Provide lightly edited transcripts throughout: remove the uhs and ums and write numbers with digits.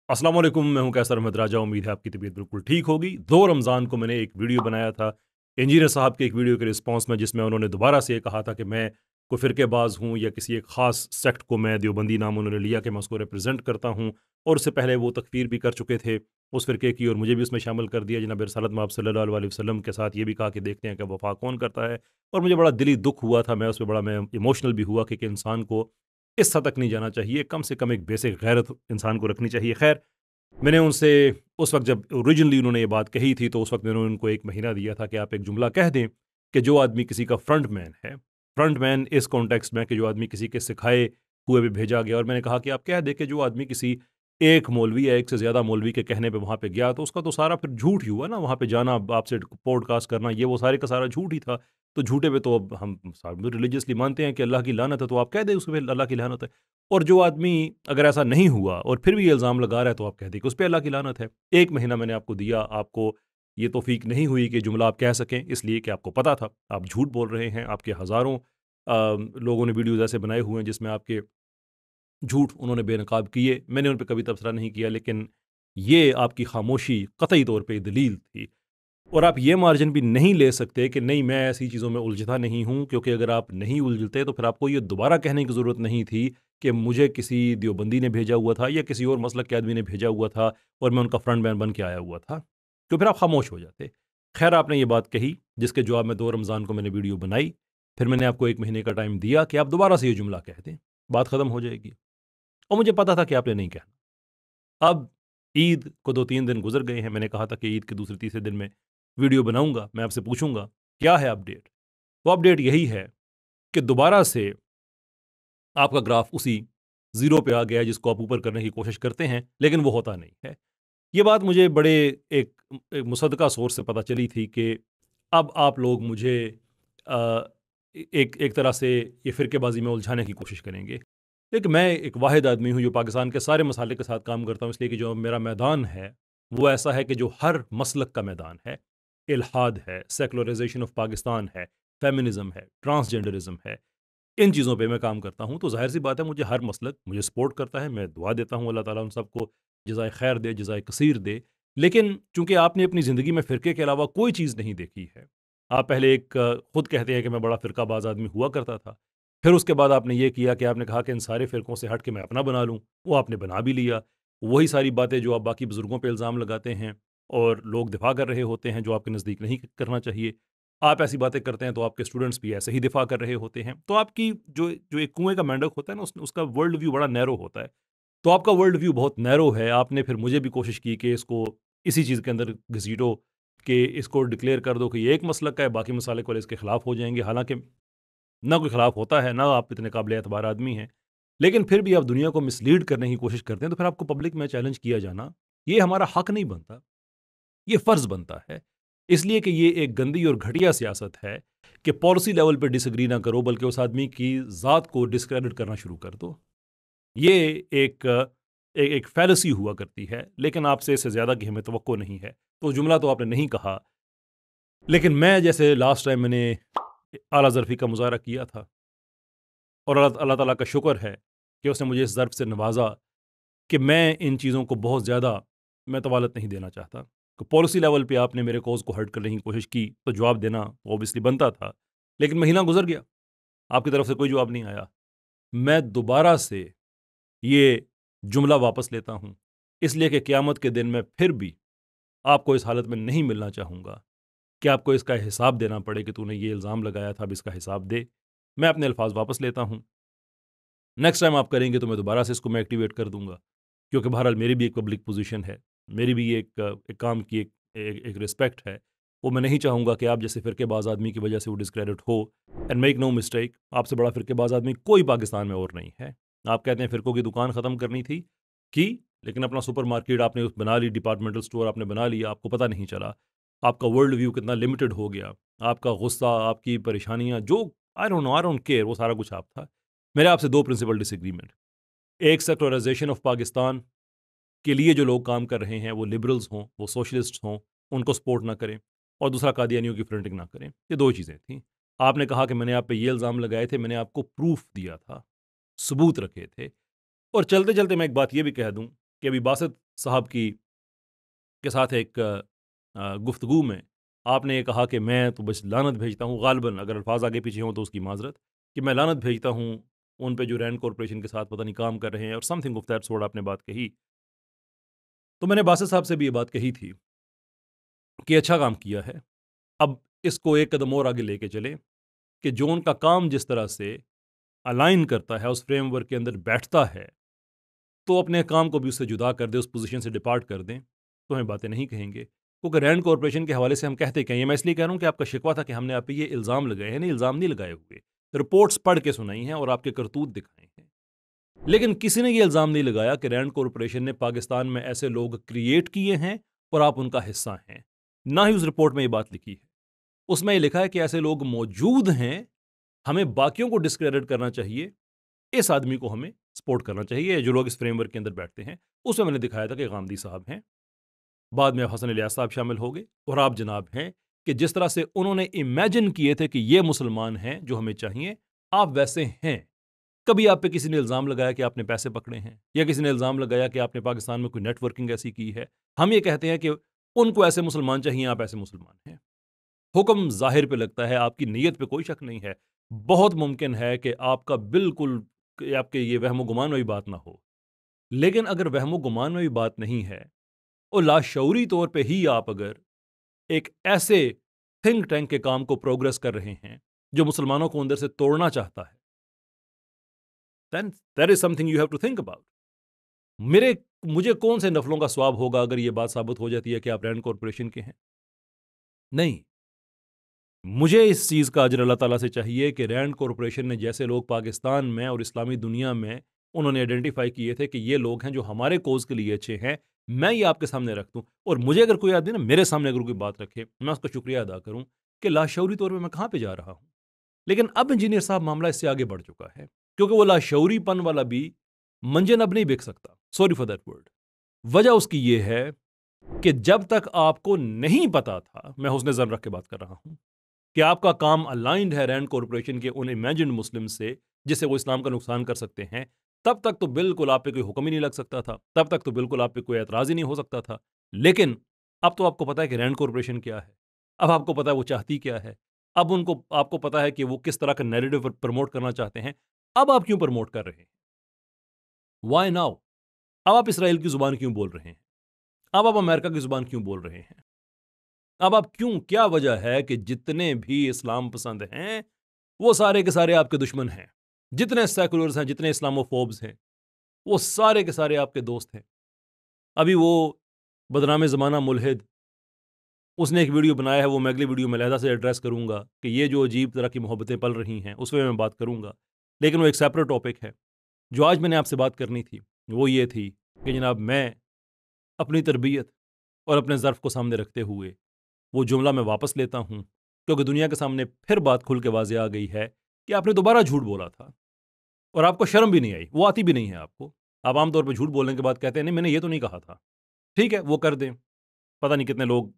अस्सलाम वालेकुम, मैं हूं कैसर अहमद राजा। उम्मीद है आपकी तबीयत बिल्कुल ठीक होगी। 2 रमज़ान को मैंने एक वीडियो बनाया था इंजीनियर साहब के एक वीडियो के रिस्पॉन्स में, जिसमें उन्होंने दोबारा से ये कहा था कि मैं कोई फ़िरक़ेबाज़ हूँ या किसी एक ख़ास सेक्ट को, मैं देवबंदी नाम उन्होंने लिया कि मैं उसको रिप्रेज़ेंट करता हूँ। और उससे पहले वो तकफ़ीर भी कर चुके थे उस फ़िरक़े की, और मुझे भी उसमें शामिल कर दिया जनाब रिसालत मआब सल्लल्लाहु अलैहि वसल्लम के साथ। ये भी कहा कि देखते हैं कि वफ़ा कौन करता है। और मुझे बड़ा दिली दुःख हुआ था, मैं उस पे बड़ा मैं इमोशनल भी हुआ कि इंसान को इस हद तक नहीं जाना चाहिए, कम से कम एक बेसिक गैरत इंसान को रखनी चाहिए। ख़ैर, मैंने उनसे उस वक़्त जब ओरिजिनली उन्होंने ये बात कही थी, तो उस वक़्त मैंने उनको 1 महीना दिया था कि आप एक जुमला कह दें कि जो आदमी किसी का फ्रंट मैन है, फ्रंट मैन इस कॉन्टेक्स्ट में कि जो आदमी किसी के सिखाए हुए भी भेजा गया। और मैंने कहा कि आप कह दें कि जो आदमी किसी एक मौलवी या एक से ज़्यादा मौलवी के कहने पे वहाँ पे गया, तो उसका तो सारा फिर झूठ ही हुआ ना। वहाँ पे जाना, आपसे पॉडकास्ट करना, ये वो सारे का सारा झूठ ही था। तो झूठे पे तो अब हम सब रिलीजियसली मानते हैं कि अल्लाह की लानत है, तो आप कह दें उसपे अल्लाह की लानत है। और जो आदमी अगर ऐसा नहीं हुआ और फिर भी ये इल्ज़ाम लगा रहा है, तो आप कह दें कि उस पे अल्लाह की लानत है। 1 महीना मैंने आपको दिया, आपको ये तौफ़ीक नहीं हुई कि जुमला आप कह सकें, इसलिए कि आपको पता था आप झूठ बोल रहे हैं। आपके हज़ारों लोगों ने वीडियोज़ ऐसे बनाए हुए हैं जिसमें आपके झूठ उन्होंने बेनकाब किए। मैंने उन पे कभी तबसरा नहीं किया, लेकिन ये आपकी खामोशी कतई तौर पे दलील थी। और आप ये मार्जिन भी नहीं ले सकते कि नहीं, मैं ऐसी चीज़ों में उलझता नहीं हूँ, क्योंकि अगर आप नहीं उलझते तो फिर आपको ये दोबारा कहने की ज़रूरत नहीं थी कि मुझे किसी देवबंदी ने भेजा हुआ था या किसी और मसलक के आदमी ने भेजा हुआ था और मैं उनका फ्रंट मैन बन के आया हुआ था, तो फिर आप खामोश हो जाते। खैर, आपने ये बात कही, जिसके जवाब में 2 रमज़ान को मैंने वीडियो बनाई। फिर मैंने आपको 1 महीने का टाइम दिया कि आप दोबारा से ये जुमला कह दें, बात ख़त्म हो जाएगी। और मुझे पता था कि आपने नहीं कहना। अब ईद को 2-3 दिन गुज़र गए हैं। मैंने कहा था कि ईद के दूसरे तीसरे दिन में वीडियो बनाऊँगा, मैं आपसे पूछूँगा क्या है अपडेट? तो अपडेट यही है कि दोबारा से आपका ग्राफ उसी ज़ीरो पे आ गया है जिसको आप ऊपर करने की कोशिश करते हैं, लेकिन वो होता नहीं है। ये बात मुझे बड़े एक एक मुसद्दक़ा सोर्स से पता चली थी कि अब आप लोग मुझे अ, एक एक तरह से ये फ़िरक़ेबाज़ी में उलझाने की कोशिश करेंगे। लेकिन मैं एक वाहिद आदमी हूँ जो पाकिस्तान के सारे मसाले के साथ काम करता हूँ, इसलिए कि जो मेरा मैदान है, वो ऐसा है कि जो हर मसलक का मैदान है। इल्हाद है, सेकुलराइज़ेशन ऑफ पाकिस्तान है, फ़ेमिनिज़्म है, ट्रांसजेंडरिज़्म है। इन चीज़ों पे मैं काम करता हूँ, तो ज़ाहिर-सी बात है मुझे हर मसलक मुझे सपोर्ट करता है। मैं दुआ देता हूँ अल्लाह ताला उन सबको जज़ाए खैर दे, जज़ाए कसीर दे। लेकिन चूँकि आपने अपनी ज़िंदगी में फ़िरके के अलावा कोई चीज़ नहीं देखी है, आप पहले एक खुद कहते हैं कि मैं बड़ा फ़िरकाबाज़ आदमी हुआ करता था। फिर उसके बाद आपने ये किया कि आपने कहा कि इन सारे फ़िरकों से हट के मैं अपना बना लूँ, वो आपने बना भी लिया। वही सारी बातें जो आप बाकी बुज़ुर्गों पे इल्ज़ाम लगाते हैं और लोग दिफ़ा कर रहे होते हैं, जो आपके नज़दीक नहीं करना चाहिए। आप ऐसी बातें करते हैं तो आपके स्टूडेंट्स भी ऐसे ही दिफ़ा कर रहे होते हैं। तो आपकी जो जो एक कुएँ का मेंढक होता है ना, उसका वर्ल्ड व्यू बड़ा नैरो होता है। तो आपका वर्ल्ड व्यू बहुत नैरो है। आपने फिर मुझे भी कोशिश की कि इसको इसी चीज़ के अंदर घसीटो, कि इसको डिक्लेयर कर दो कि ये एक मसलक का है, बाकी मसालिक वाले इसके खिलाफ हो जाएँगे। हालाँकि ना कोई खिलाफ होता है, ना आप इतने काबिल एतबार आदमी हैं। लेकिन फिर भी आप दुनिया को मिसलीड करने की कोशिश करते हैं, तो फिर आपको पब्लिक में चैलेंज किया जाना, ये हमारा हक नहीं बनता, ये फ़र्ज़ बनता है। इसलिए कि ये एक गंदी और घटिया सियासत है कि पॉलिसी लेवल पे डिसएग्री ना करो, बल्कि उस आदमी की ज़ात को डिस्क्रेडिट करना शुरू कर दो। ये एक एक फ़ैलेसी हुआ करती है, लेकिन आपसे इससे ज़्यादा की हमें तवक्को नहीं है। तो जुमला तो आपने नहीं कहा, लेकिन मैं जैसे लास्ट टाइम मैंने आला ज़रफ़ी का मुज़ाहरा किया था, और अल्लाह अल्लाह ताला का शुक्र है कि उसने मुझे इस ज़र्फ़ से नवाज़ा कि मैं इन चीज़ों को बहुत ज़्यादा मैं तवालत नहीं देना चाहता। तो पॉलिसी लेवल पे आपने मेरे कॉज़ को हर्ट करने की कोशिश की, तो जवाब देना ऑब्वियसली बनता था। लेकिन महीना गुज़र गया, आपकी तरफ से कोई जवाब नहीं आया। मैं दोबारा से ये जुमला वापस लेता हूँ, इसलिए कि क़यामत के दिन में फिर भी आपको इस हालत में नहीं मिलना चाहूँगा कि आपको इसका हिसाब देना पड़े कि तूने ये इल्ज़ाम लगाया था, अब इसका हिसाब दे। मैं अपने अल्फ़ाज़ वापस लेता हूँ। नेक्स्ट टाइम आप करेंगे तो मैं दोबारा से इसको मैं एक्टिवेट कर दूँगा, क्योंकि बहरहाल मेरी भी एक पब्लिक पोज़ीशन है। मेरी भी एक काम की एक रिस्पेक्ट है। वो मैं नहीं चाहूँगा कि आप जैसे फ़िरक़ेबाज़ आदमी की वजह से वो डिस्क्रेडिट हो। एंड मेक नो मिस्टेक, आपसे बड़ा फ़िरक़ेबाज़ आदमी कोई पाकिस्तान में और नहीं है। आप कहते हैं फ़िरक़ों की दुकान ख़त्म करनी थी, की, लेकिन अपना सुपरमार्केट आपने बना ली, डिपार्टमेंटल स्टोर आपने बना लिया, आपको पता नहीं चला। आपका वर्ल्ड व्यू कितना लिमिटेड हो गया। आपका गुस्सा, आपकी परेशानियाँ, जो आई डोंट केयर, वो सारा कुछ आप था। मेरे आपसे 2 प्रिंसिपल डिसएग्रीमेंट। एक, सेक्युलराइज़ेशन ऑफ पाकिस्तान के लिए जो लोग काम कर रहे हैं, वो लिबरल्स हों, वो सोशलिस्ट्स हों, उनको सपोर्ट ना करें। और दूसरा, कादियानियों की फ्रंटिंग ना करें। ये 2 चीज़ें थीं। आपने कहा कि मैंने आप पे ये इल्ज़ाम लगाए थे, मैंने आपको प्रूफ़ दिया था, सबूत रखे थे। और चलते-चलते मैं एक बात ये भी कह दूँ کہ ابھی باسط صاحب کے ساتھ ایک گفتگو میں آپ نے یہ کہا کہ میں تو بس لعنت بھیجتا ہوں، غالباً اگر الفاظ آگے پیچھے ہوں تو اس کی معذرت، کہ میں لعنت بھیجتا ہوں ان پہ جو رینڈ کارپوریشن کے ساتھ پتہ نہیں کام کر رہے ہیں، اور some thing of that sort آپ نے بات کہی. تو میں نے باسط صاحب سے بھی یہ بات کہی تھی کہ اچھا کام کیا ہے، اب اس کو ایک قدم اور آگے لے کے چلیں کہ جو ان کا کام جس طرح سے الائن کرتا ہے، اس فریم ورک کے اندر بیٹھتا ہے، تو اپنے کام کو بھی اس سے جدا کر دیں، اس پوزیشن سے ڈپارٹ کر دیں، تو ہمیں باتیں نہیں کہیں گے. کیونکہ رینڈ کارپوریشن کے حوالے سے ہم کہتے کہیں، میں اس لیے کہہ رہا ہوں کہ آپ کا شکوہ تھا کہ ہم نے آپ پہ یہ الزام لگائے ہیں. نہیں، الزام نہیں لگائے ہوئے، رپورٹس پڑھ کے سنائی ہیں اور آپ کے کرتوت دکھائے ہیں. لیکن کسی نے یہ الزام نہیں لگایا کہ رینڈ کارپوریشن نے پاکستان میں ایسے لوگ کریٹ کیے ہیں اور آپ ان کا حصہ ہیں. نہ ہی اس رپورٹ میں یہ بات لکھی ہے. اس میں یہ لکھا ہے کہ ایسے لوگ موجود ہیں، ہمیں باقیوں کو ڈسکریڈٹ کرنا چاہیے، اس آدمی کو ہمیں سپورٹ کرنا چاہیے. جو لوگ اس فریم ورک کے اندر بیٹھتے ہیں، اس میں نے دکھایا تھا کہ غامدی صاحب ہیں، بعد میں حسن الیاس صاحب شامل ہو گئے، اور آپ جناب ہیں کہ جس طرح سے انہوں نے امیجن کیے تھے کہ یہ مسلمان ہیں جو ہمیں چاہیے، آپ ویسے ہیں. کبھی آپ پہ کسی نے الزام لگایا کہ آپ نے پیسے پکڑے ہیں، یا کسی نے الزام لگایا کہ آپ نے پاکستان میں کوئی نیٹ ورکنگ ایسی کی ہے. ہم یہ کہتے ہیں کہ ان کو ایسے مسلمان چاہیے، آپ ایسے مسلمان ہیں. حکم ظاہر پہ لگتا ہے، آپ کی نیت پہ کوئی شک نہیں ہے. بہت ممکن ہے کہ آپ کا بالکل آپ کے یہ وہم و گمان والی بات نہ ہو، لیکن اگر وہم و گمان والی بات نہیں ہے اور لاشعوری طور پہ ہی آپ اگر ایک ایسے تھنک ٹینک کے کام کو پروگرس کر رہے ہیں جو مسلمانوں کو اندر سے توڑنا چاہتا ہے، then there is something you have to think about. مجھے کون سے نفلوں کا ثواب ہوگا اگر یہ بات ثابت ہو جاتی ہے کہ آپ رینڈ کارپوریشن کے ہیں؟ نہیں، مجھے اس چیز کا اجر اللہ تعالیٰ سے چاہیے کہ رینڈ کارپوریشن نے جیسے لوگ پاکستان میں اور اسلامی دنیا میں انہوں نے آئیڈینٹیفائی کیے تھے کہ یہ لوگ ہیں جو ہمارے کوز کے لیے اچھے ہیں، میں یہ آپ کے سامنے رکھ دوں. اور مجھے اگر کوئی آدمی نا میرے سامنے اگر کوئی بات رکھے، میں اس کا شکریہ ادا کروں کہ لاشعوری طور پہ میں کہاں پہ جا رہا ہوں. لیکن اب انجینئر صاحب معاملہ اس سے آگے بڑھ چکا ہے، کیونکہ وہ لاشعوری پن والا بھی منجن اب نہیں بک سکتا. Sorry for that word. وجہ اس کی یہ ہے کہ جب تک آپ کو نہیں پتا تھا، میں حسن ظن رکھ کے بات کر رہا ہوں، کہ آپ کا کام الائنڈ ہے رینڈ کارپوریشن کے ان امیجنڈ مسلم سے جس سے وہ اسلام کا نقصان کر سکتے ہیں، تب تک تو بالکل آپ پہ کوئی حکم ہی نہیں لگ سکتا تھا، تب تک تو بالکل آپ پہ کوئی اعتراض ہی نہیں ہو سکتا تھا. لیکن اب تو آپ کو پتا ہے کہ رینڈ کارپوریشن کیا ہے، اب آپ کو پتا ہے وہ چاہتی کیا ہے، اب آپ کو پتا ہے کہ وہ کس طرح کا نیریٹو پروموٹ کرنا چاہتے ہیں. اب آپ کیوں پروموٹ کر رہے ہیں؟ Why now? اب آپ اسرائیل کی زبان کیوں بول رہے ہیں؟ اب آپ امریکہ کی زبان کیوں بول رہے ہیں؟ اب آپ کیا وجہ ہے کہ جتنے بھی اسلام پسند ہیں وہ سارے کے سارے آپ کے دشمن ہیں؟ جتنے سیکولرز ہیں، جتنے اسلامو فوبز ہیں، وہ سارے کے سارے آپ کے دوست ہیں. ابھی وہ بدنام زمانہ ملحد، اس نے ایک ویڈیو بنایا ہے، وہ میں اگلی ویڈیو میں علیحدہ سے ایڈریس کروں گا کہ یہ جو عجیب طرح کی محبتیں پل رہی ہیں اس میں بات کروں گا، لیکن وہ ایک سیپریٹ ٹاپک ہے. جو آج میں نے آپ سے بات کرنی تھی وہ یہ تھی کہ جناب میں اپنی تربیت اور اپنے ظرف کو سامنے رکھتے ہوئے وہ جملہ میں واپس لیتا ہوں، کیونکہ دنیا کے سامنے پھر بات کھل کے واضح آ گئی ہے کہ آپ نے دوبارہ جھوٹ بولا تھا اور آپ کو شرم بھی نہیں آئی، وہ آتی بھی نہیں ہے آپ کو. آپ عام طور پہ جھوٹ بولنے کے بعد کہتے ہیں نہیں میں نے یہ تو نہیں کہا تھا. ٹھیک ہے، وہ کر دیں. پتہ نہیں کتنے لوگ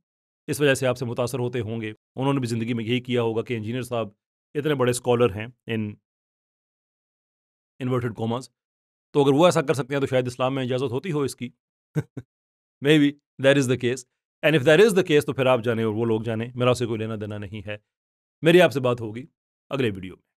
اس وجہ سے آپ سے متاثر ہوتے ہوں گے، انہوں نے بھی زندگی میں یہی کیا ہوگا کہ انجینئر صاحب اتنے بڑے اسکالر ہیں ان انورٹڈ کوماز، تو اگر وہ ایسا کر سکتے ہیں تو شاید اسلام میں اجازت ہوتی ہو اس کی. Maybe that is the case, and if that is the case تو پھر آپ جانیں اور وہ لوگ جانیں، میرا اسے کوئی لینا دینا نہیں ہے. میری آپ سے بات ہوگی اگلے ویڈیو میں.